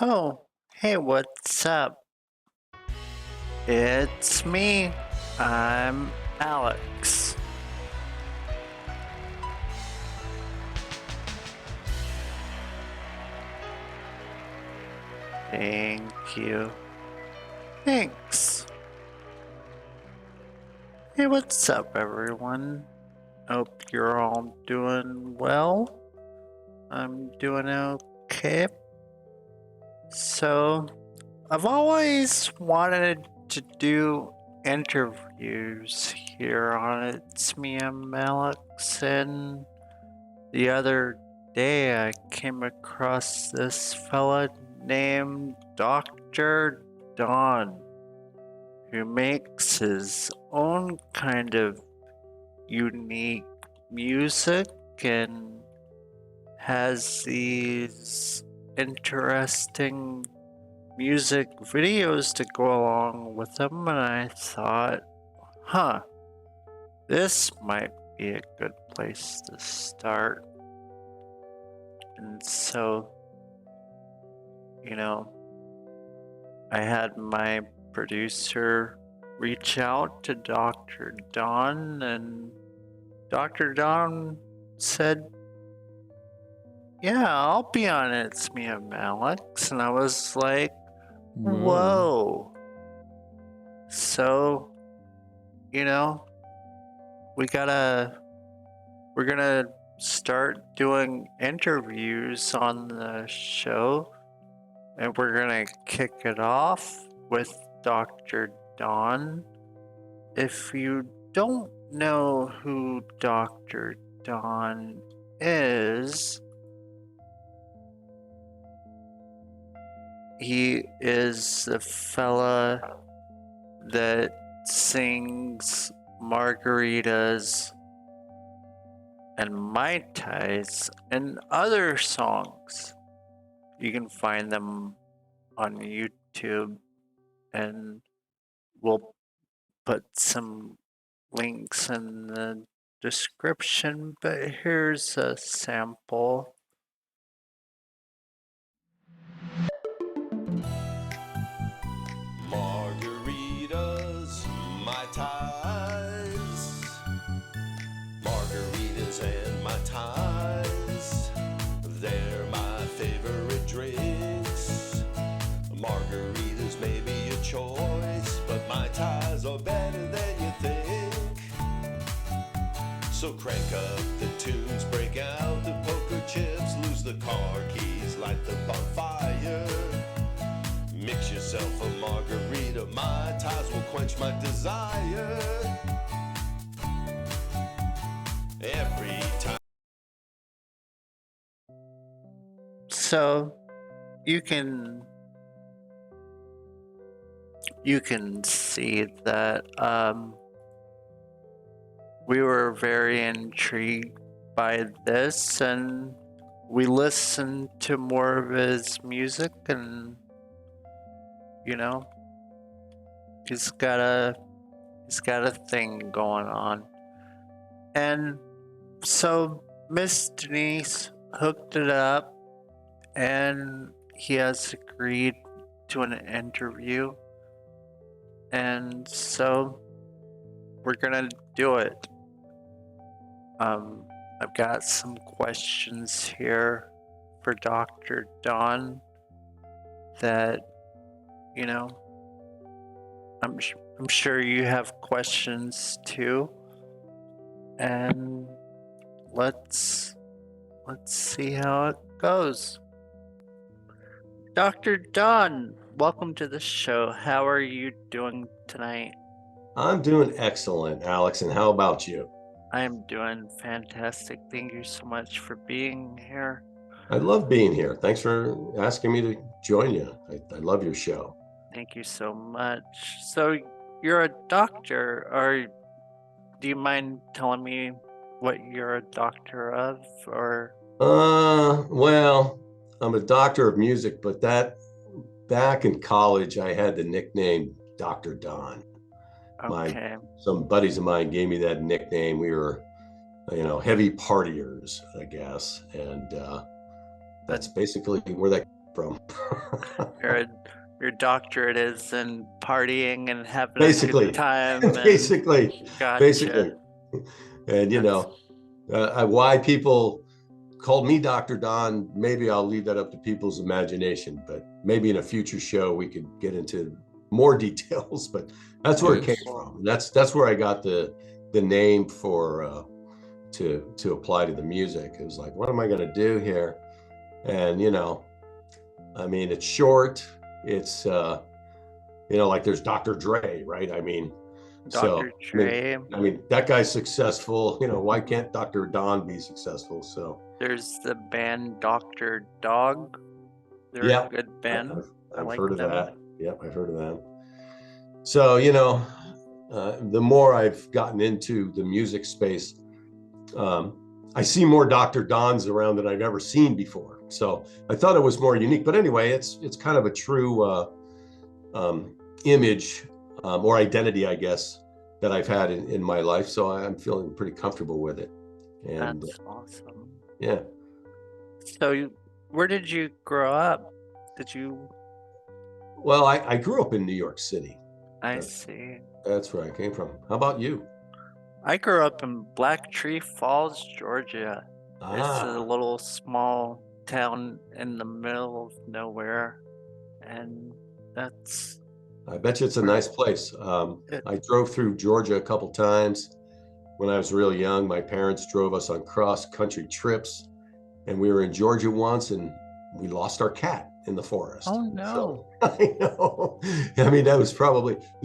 Oh, hey, what's up? It's me. I'm Alex. Thank you. Thanks. Hey, what's up, everyone? Hope you're all doing well. I'm doing okay. So, I've always wanted to do interviews here on It's Me, I'm Alex, and the other day I came across this fella named Dr. Don who makes his own kind of unique music and has these interesting music videos to go along with them. And I thought, huh, this might be a good place to start. And so, you know, I had my producer reach out to Dr. Don, and Dr. Don said, yeah, I'll be on It's Me, I'm Alex. And I was like, Whoa. whoa. So, you know, we're gonna start doing interviews on the show, and we're gonna kick it off with Dr. Don. If you don't know who Dr. Don is, he is the fella that sings margaritas and Mai Tais and other songs. You can find them on YouTube, and we'll put some links in the description. But here's a sample. Margaritas, Mai Tais. Margaritas and Mai Tais. They're my favorite drinks. Margaritas may be a choice, but Mai Tais are better than you think. So crank up the tunes, break out the poker chips, lose the car keys, light the bonfire. Mix yourself a margarita, Mai Tais will quench my desire. Every time. So you can see that we were very intrigued by this, and we listened to more of his music, and you know, he's got a thing going on. And so Miss Denise hooked it up, and he has agreed to an interview, and so we're gonna do it. I've got some questions here for Dr. Don that, you know, I'm sure you have questions too. And let's see how it goes. Dr. Don, welcome to the show. How are you doing tonight? I'm doing excellent, Alex. And how about you? I am doing fantastic. Thank you so much for being here. I love being here. Thanks for asking me to join you. I love your show. Thank you so much. So, you're a doctor, or do you mind telling me what you're a doctor of? Or Well, I'm a doctor of music, but that back in college, I had the nickname Dr. Don. okay, Some buddies of mine gave me that nickname. We were, heavy partiers, I guess. And that's basically where that from. Your your doctorate is in partying and having a Basically. good time. And Basically. gotcha. Basically. And That's- why people called me Dr. Don, maybe I'll leave that up to people's imagination, but maybe in a future show we could get into more details, but that's where it came from. That's where I got the name for to apply to the music. It was like, what am I going to do here? And I mean, it's short. It's like there's Dr. Dre, right? I mean, Dr. Dre. I mean, that guy's successful. Why can't Dr. Don be successful? So There's the band Dr. Dog. They're Yeah. a good band. I've like heard of them. that. Yep, I've heard of that. So, the more I've gotten into the music space, I see more Dr. Dons around than I've ever seen before. So I thought it was more unique. But anyway, it's kind of a true image or identity, I guess, that I've had in my life. So I'm feeling pretty comfortable with it. And That's awesome. yeah. So, where did you grow up? Did you? Well, I grew up in New York City. I see. That's where I came from. How about you? I grew up in Black Tree Falls, Georgia. It's a little small town in the middle of nowhere, and that's I bet you it's a nice place. I drove through Georgia a couple times when I was really young. My parents drove us on cross-country trips, and we were in Georgia once, and we lost our cat in the forest. Oh no! So, I know. I mean, it was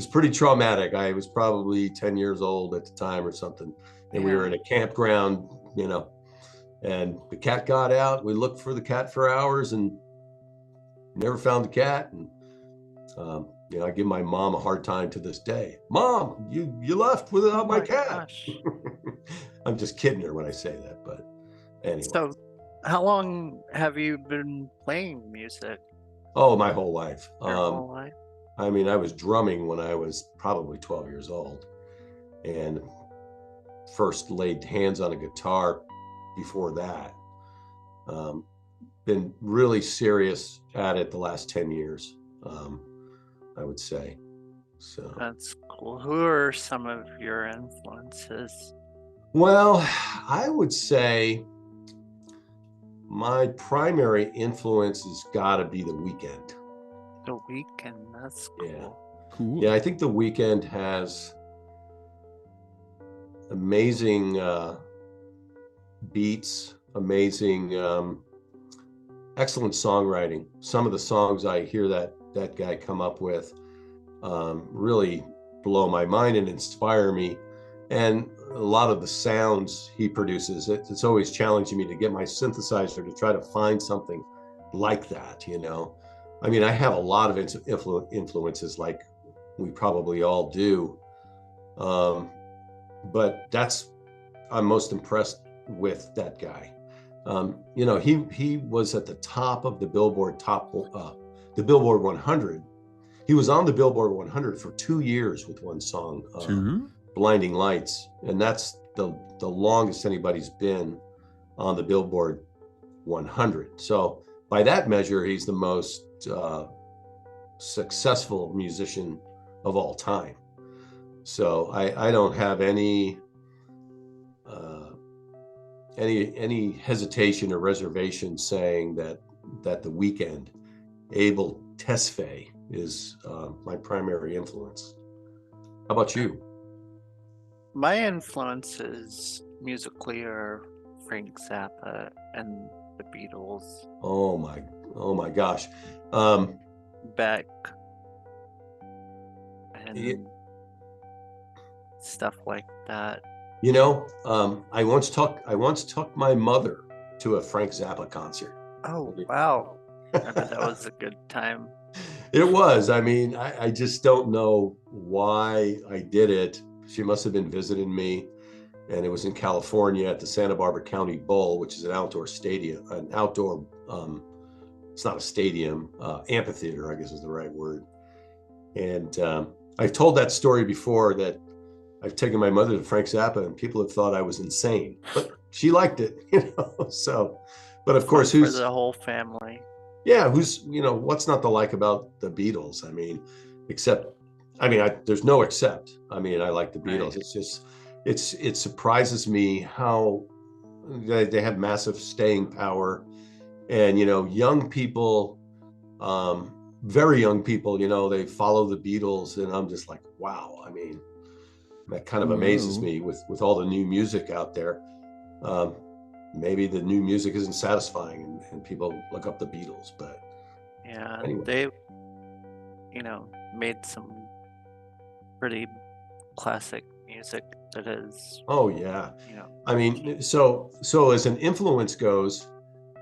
pretty traumatic. I was probably 10 years old at the time or something, and we were in a campground, and the cat got out. We looked for the cat for hours and never found the cat. And I give my mom a hard time to this day. Mom, you left without my cat. Gosh. I'm just kidding her when I say that, but anyway. So, how long have you been playing music? Oh, my whole life. Your whole life? I mean, I was drumming when I was probably 12 years old, and first laid hands on a guitar before that. Been really serious at it the last 10 years, I would say. So That's cool. Who are some of your influences? Well, I would say my primary influence has got to be The Weeknd. The Weeknd. That's cool. Yeah. Cool. Yeah, I think The Weeknd has amazing beats, amazing, excellent songwriting. Some of the songs I hear that guy come up with really blow my mind and inspire me. And a lot of the sounds he produces, it's always challenging me to get my synthesizer to try to find something like that, I mean, I have a lot of influences like we probably all do. But I'm most impressed with that guy. He was at the top of the Billboard the Billboard 100. He was on the Billboard 100 for 2 years with one song, Blinding Lights. And that's the longest anybody's been on the Billboard 100. So by that measure, he's the most successful musician of all time. So I don't have any hesitation or reservation saying that The Weeknd, Abel Tesfaye, is my primary influence. How about you? My influences musically are Frank Zappa and the Beatles, Oh my gosh. Beck, and Yeah. stuff like that. I once took my mother to a Frank Zappa concert. Oh, wow. I bet that was a good time. It was. I mean, I just don't know why I did it. She must have been visiting me, and it was in California at the Santa Barbara County Bowl, which is an outdoor stadium, it's not a stadium, amphitheater, I guess is the right word. And I've told that story before, that I've taken my mother to Frank Zappa and people have thought I was insane, but she liked it, So, but of course, For the whole family. Yeah, what's not to like about the Beatles? I mean, there's no except. I mean, I like the Beatles. Right. It's just, it surprises me how they have massive staying power. And, young people, very young people, they follow the Beatles, and I'm just like, wow. I mean, that kind of amazes me with all the new music out there. Um, Maybe the new music isn't satisfying, and people look up the Beatles, but Yeah, anyway. they, made some pretty classic music that is, Oh yeah. you know, I mean, so as an influence goes,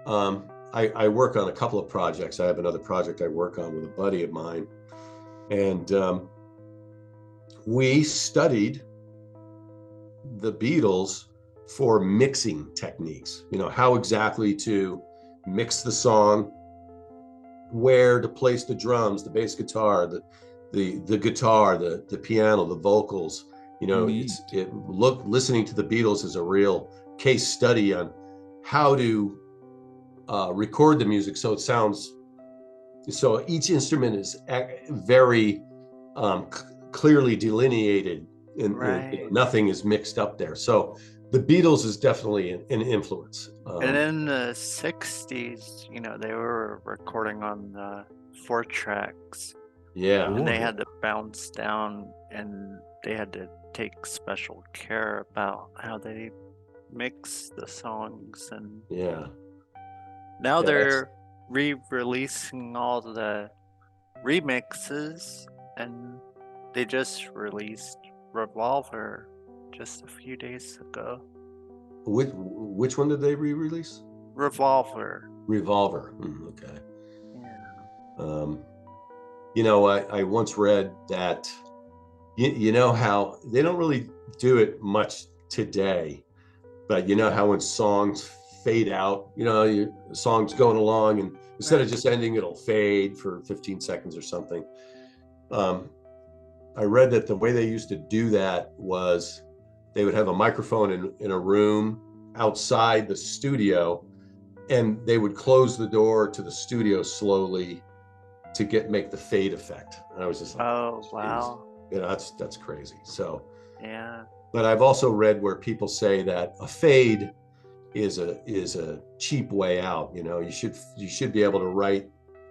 I work on a couple of projects. I have another project I work on with a buddy of mine, and we studied the Beatles for mixing techniques. How exactly to mix the song, where to place the drums, the bass guitar, the guitar, the piano, the vocals. Listening to the Beatles is a real case study on how to record the music so it sounds, so each instrument is very clearly delineated, and right. nothing is mixed up there. So the Beatles is definitely an influence. And in the 60s, they were recording on the 4 tracks, Yeah. and they had to bounce down, and they had to take special care about how they mix the songs. And Yeah. now Yeah, they're re-releasing all the remixes, and they just released Revolver just a few days ago. Which one did they re-release? Revolver. Revolver. Okay. Yeah. I once read that you know how they don't really do it much today, but how when songs fade out, the song's going along, and instead of just ending, it'll fade for 15 seconds or something. I read that the way they used to do that was they would have a microphone in a room outside the studio, and they would close the door to the studio slowly to make the fade effect. And I was just like, Oh, wow. that's crazy. So Yeah. but I've also read where people say that a fade is a cheap way out. You should be able to write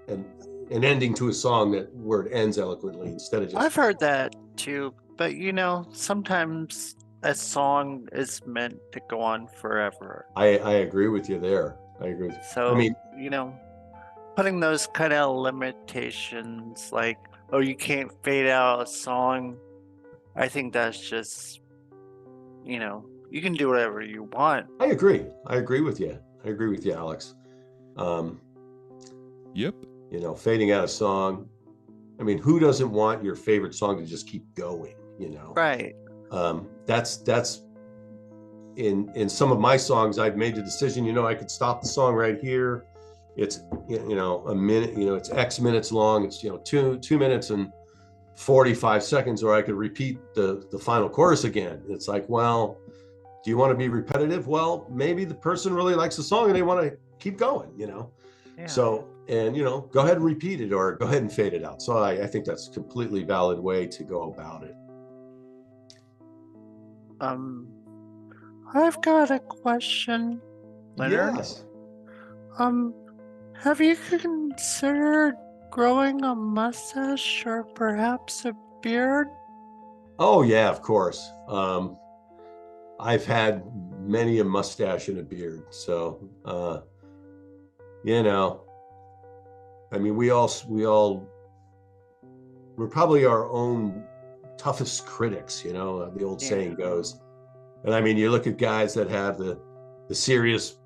an ending to a song where it ends eloquently, instead of just. I've heard that too, but sometimes a song is meant to go on forever. I agree with you there. I agree with you. So, I mean, putting those kind of limitations, like, oh, you can't fade out a song, I think that's just, you can do whatever you want. I agree with you. I agree with you, Alex. Yep. Fading out a song. I mean, who doesn't want your favorite song to just keep going? Right. That's in some of my songs, I've made the decision, I could stop the song right here. It's, a minute, it's X minutes long. It's, 2 minutes and 45 seconds, or I could repeat the final chorus again. It's like, well, do you want to be repetitive? Well, maybe the person really likes the song and they want to keep going, Yeah. So, and, go ahead and repeat it, or go ahead and fade it out. So I think that's a completely valid way to go about it. I've got a question, Leonard. Yes. Have you considered growing a mustache or perhaps a beard? Oh yeah, of course. I've had many a mustache and a beard. So, I mean, we're probably our own toughest critics, the old saying goes. And I mean, you look at guys that have the serious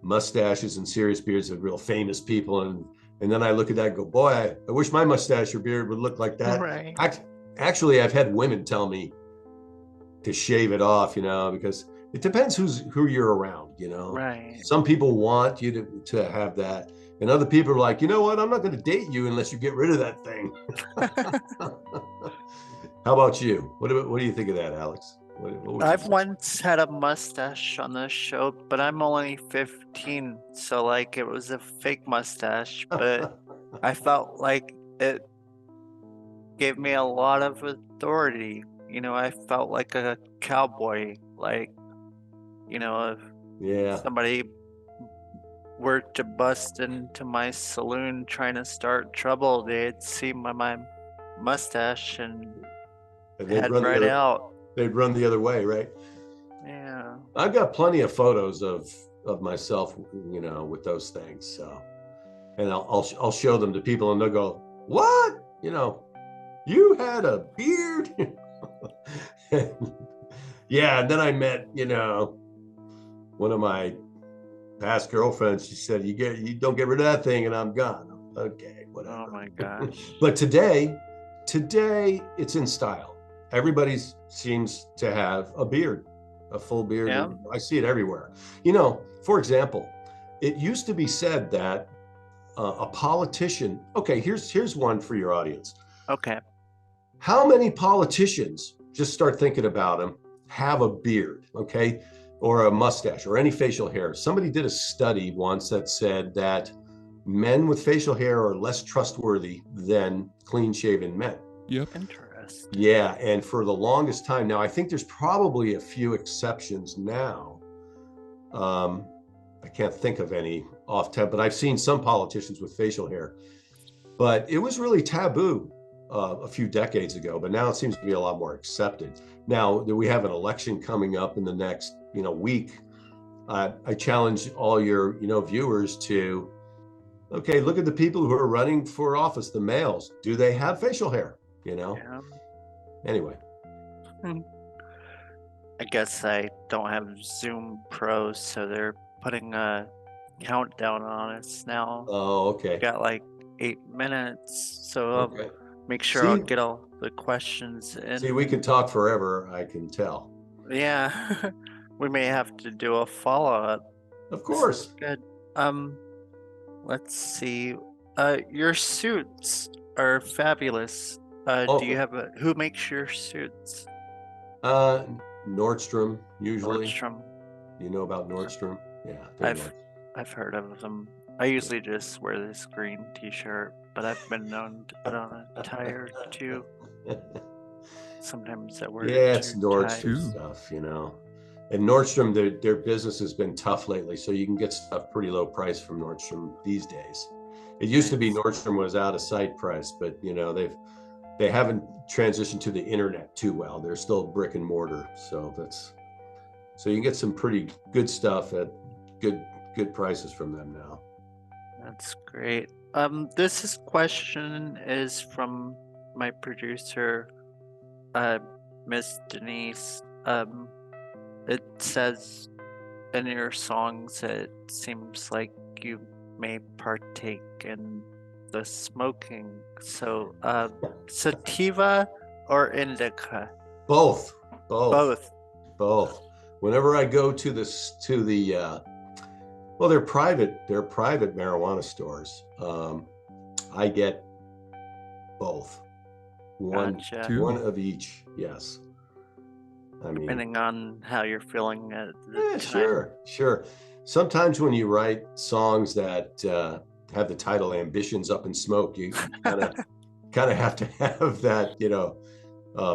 mustaches and serious beards of real famous people, and then I look at that and go, boy, I wish my mustache or beard would look like that. Right. Actually, I've had women tell me to shave it off, because it depends who you're around, Right. Some people want you to have that, and other people are like, you know what, I'm not going to date you unless you get rid of that thing. How about you? What do you think of that, Alex? What would you I've say? once had a mustache on the show, but I'm only 15, so like it was a fake mustache, but I felt like it gave me a lot of authority. You know, I felt like a cowboy. Like, you know, if Yeah. somebody were to bust into my saloon trying to start trouble, they'd see my mustache and And head right out. they'd run the other way, right? Yeah. I've got plenty of photos of myself, you know, with those things. So, and I'll show them to people, and they'll go, "What? You know, you had a beard?" Yeah. And then I met, you know, one of my past girlfriends. She said, you don't get rid of that thing, and I'm gone." Okay, whatever. Oh my gosh. But today it's in style. Everybody seems to have a beard, a full beard. Yeah. I see it everywhere. You know, for example, it used to be said that a politician. Okay, here's one for your audience. Okay. How many politicians, just start thinking about them, have a beard, okay, or a mustache or any facial hair? Somebody did a study once that said that men with facial hair are less trustworthy than clean-shaven men. Yep. Interesting. Yeah, and for the longest time now, I think there's probably a few exceptions now. I can't think of any off top, but I've seen some politicians with facial hair. But it was really taboo a few decades ago, but now it seems to be a lot more accepted. Now that we have an election coming up in the next, you know, week, I challenge all your, you know, viewers to, okay, look at the people who are running for office, the males. Do they have facial hair? You know. Yeah. Anyway. I guess I don't have Zoom Pro, so they're putting a countdown on us now. Oh, okay. Got like 8 minutes, so I'll Okay. make sure I'll See? get all the questions in. See, we can talk forever, I can tell. Yeah, we may have to do a follow-up. Of course. Good. Let's see. Your suits are fabulous. Oh. Do you have who makes your suits? Nordstrom, usually. Nordstrom. You know about Nordstrom? Yeah. they're nice. I've heard of them. I usually just wear this green t-shirt, but I've been known to put on a tie or two. Sometimes I wear Yeah, it's two Nordstrom ties. stuff, you know. And Nordstrom, their business has been tough lately, so you can get stuff pretty low price from Nordstrom these days. It used to be Nice. Nordstrom was out of sight price, but you know they haven't transitioned to the internet too well. They're still brick and mortar, so you can get some pretty good stuff at good prices from them now. That's great. This question is from my producer, Miss Denise. It says in your songs, it seems like you may partake in the smoking. So, sativa or indica? Both. Both. Whenever I go to the well, they're private marijuana stores. I get both. Gotcha. Two. One of each. Yes. I mean, Depending on how you're feeling at the yeah, time. sure. Sometimes when you write songs that have the title "Ambitions Up in Smoke," you kind of have to have that, you know,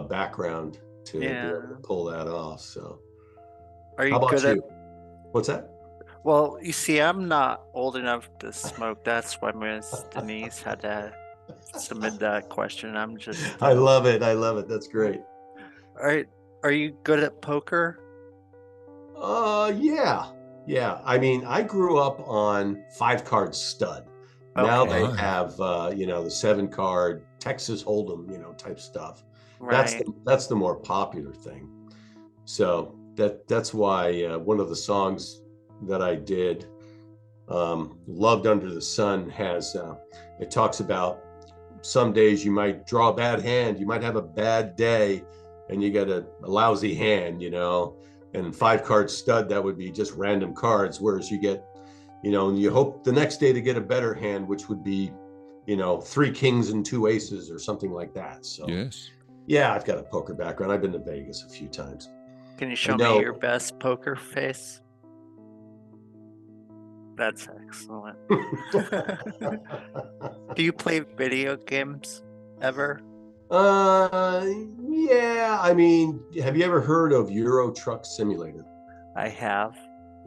background to be able to pull that off. So, Are you how about good at? you? What's that? Well, you see, I'm not old enough to smoke. That's why Miss Denise had to submit that question. I'm just. I love it. That's great. Are you good at poker? Yeah. I mean, I grew up on 5-card stud. Now Okay. they have, you know, the 7-card Texas Hold'em, you know, type stuff. Right. That's the more popular thing. So that's why one of the songs that I did, "Loved Under the Sun," has it talks about some days you might draw a bad hand, you might have a bad day, and you get a lousy hand, you know. And 5-card stud, that would be just random cards, whereas you get, you know, and you hope the next day to get a better hand, which would be, you know, 3 kings and 2 aces or something like that. So Yes. yeah, I've got a poker background. I've been to Vegas a few times. Can you show me know. your best poker face? That's excellent. Do you play video games ever? Yeah. I mean, have you ever heard of Euro Truck Simulator? I have.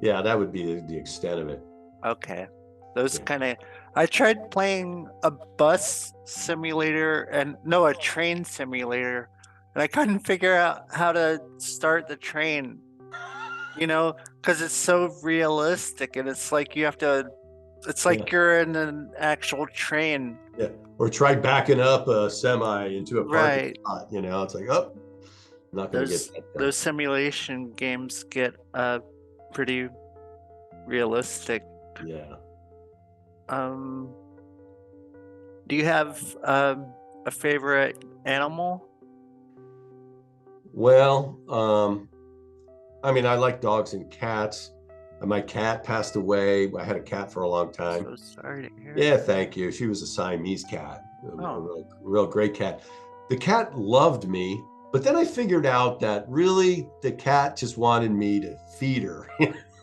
Yeah, that would be the extent of it. Okay. Those Yeah. kind of, I tried playing a bus simulator and no, a train simulator, and I couldn't figure out how to start the train, because it's so realistic and it's like you have to, it's like Yeah. you're in an actual train. Yeah. Or try backing up a semi into a parking Right. spot. It's like, oh, not going to Those get that done. those simulation games get pretty realistic. Yeah. Do you have a favorite animal? Well, I mean, I like dogs and cats. My cat passed away. I had a cat for a long time. So sorry to hear. Yeah, thank you. She was a Siamese cat, a Oh. real great cat. The cat loved me, but then I figured out that really the cat just wanted me to feed her.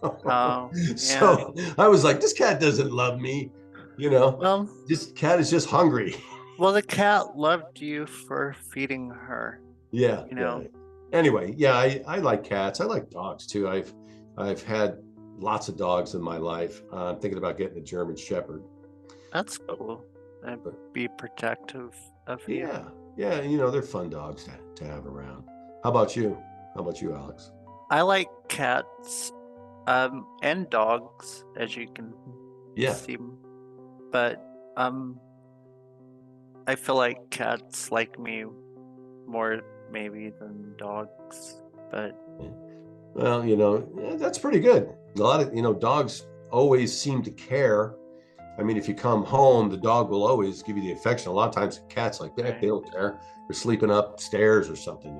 Oh, yeah. So I was like, this cat doesn't love me. Well, This cat is just hungry. well, the cat loved you for feeding her. Yeah. Yeah. Anyway, yeah, I like cats. I like dogs too. I've had lots of dogs in my life. I'm thinking about getting a German Shepherd. That's cool. And be protective of you. Yeah, they're fun dogs to have around. How about you? How about you, Alex? I like cats, and dogs, as you can Yeah. see. But I feel like cats like me more maybe than dogs. But Well, that's pretty good. A lot of, dogs always seem to care. I mean, if you come home, the dog will always give you the affection. A lot of times, cats like that, they don't care. They're sleeping upstairs or something,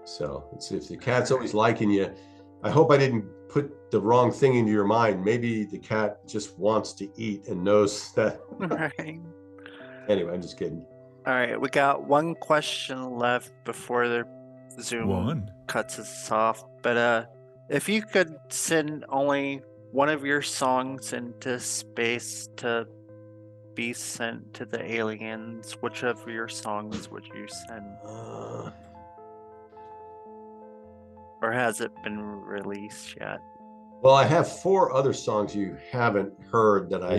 So if the cat's always liking you, I hope I didn't put the wrong thing into your mind. Maybe the cat just wants to eat and knows that. right. Anyway, I'm just kidding. All right, we got one question left before the Zoom cuts us off. But if you could send only one of your songs into space to be sent to the aliens, which of your songs would you send? Or has it been released yet? Well, I have 4 other songs you haven't heard that I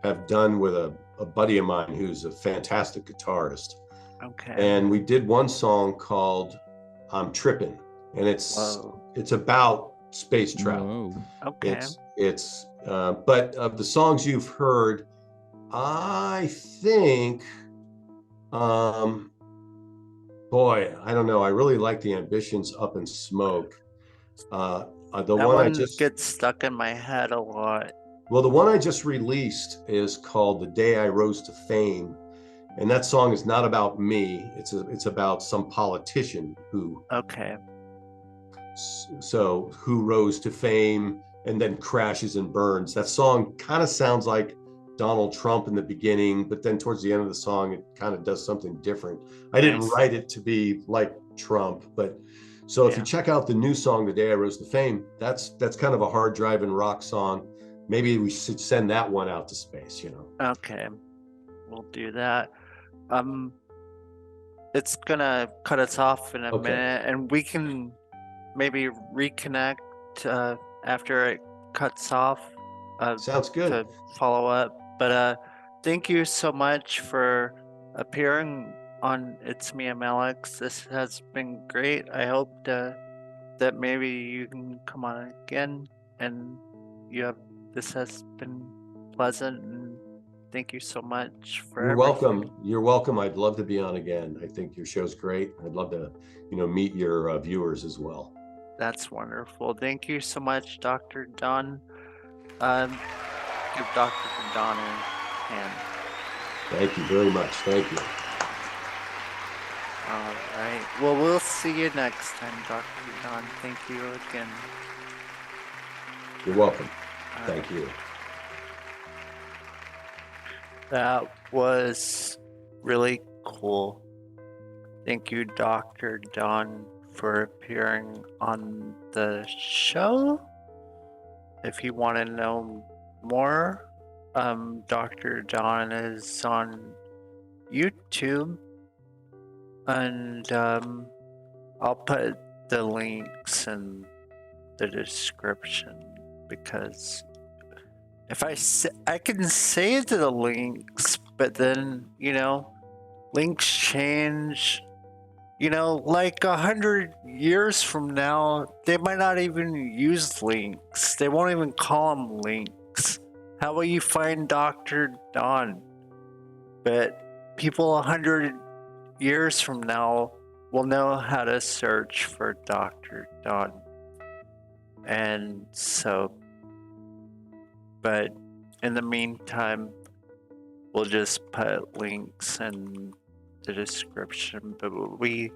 have done with a buddy of mine who's a fantastic guitarist. Okay. And we did one song called "I'm Trippin'," and it's about space travel. Whoa. Okay. But of the songs you've heard, I think, boy, I don't know. I really like the Ambitions "Up in Smoke." The that one I just gets stuck in my head a lot. Well, the one I just released is called "The Day I Rose to Fame," and that song is not about me. It's about some politician who rose to fame and then crashes and burns. That song kind of sounds like Donald Trump in the beginning, but then towards the end of the song, it kind of does something different. I didn't write it to be like Trump, but so if you check out the new song, "The Day I Rose to Fame," that's kind of a hard driving rock song. Maybe we should send that one out to space, Okay, we'll do that. It's gonna cut us off in a minute, and we can maybe reconnect after it cuts off. Sounds good. To follow up, but thank you so much for appearing on It's Me, I'm Alex. This has been great. I hope that maybe you can come on again, and this has been pleasant, and thank you so much for You're everything. welcome. You're welcome. I'd love to be on again. I think your show's great. I'd love to, meet your viewers as well. That's wonderful. Thank you so much, Dr. Don. Give Dr. Don a hand. Thank you very much. Thank you. All right. Well, we'll see you next time, Dr. Don. Thank you again. You're welcome. All Thank you. That was really cool. Thank you, Dr. Don, for appearing on the show. If you want to know more, Dr. Don is on YouTube, and I'll put the links in the description, because if I can say the links, but then, links change. Like 100 years from now, they might not even use links. They won't even call them links. How will you find Dr. Don? But people 100 years from now will know how to search for Dr. Don. And so, but in the meantime, we'll just put links in the description. But we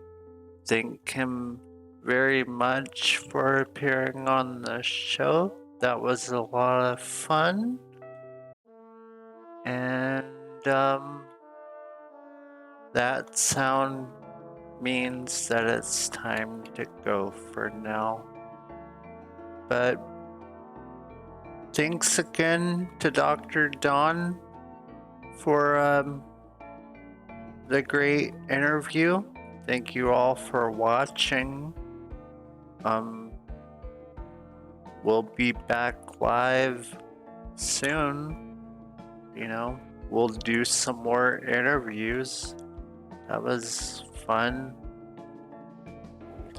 thank him very much for appearing on the show. That was a lot of fun. And that sound means that it's time to go for now. But thanks again to Dr. Don for the great interview. Thank you all for watching. We'll be back live soon. We'll do some more interviews. That was fun.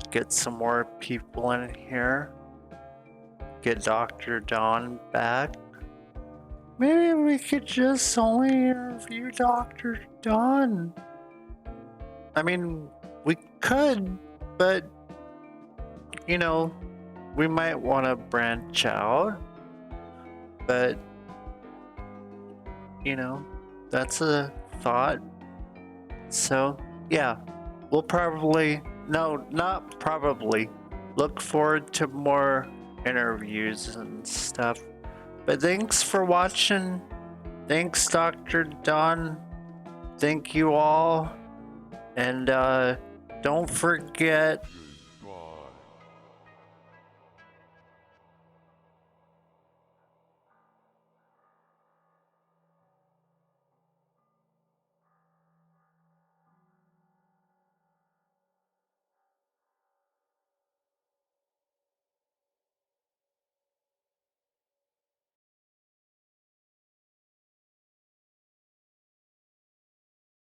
Get some more people in here. Get Dr. Don back. Maybe we could just only interview Dr. Don. I mean, we could, but, we might want to branch out. But, that's a thought. So, yeah, we'll not probably, look forward to more interviews and stuff. But thanks for watching. Thanks, Dr. Don. Thank you all. And don't forget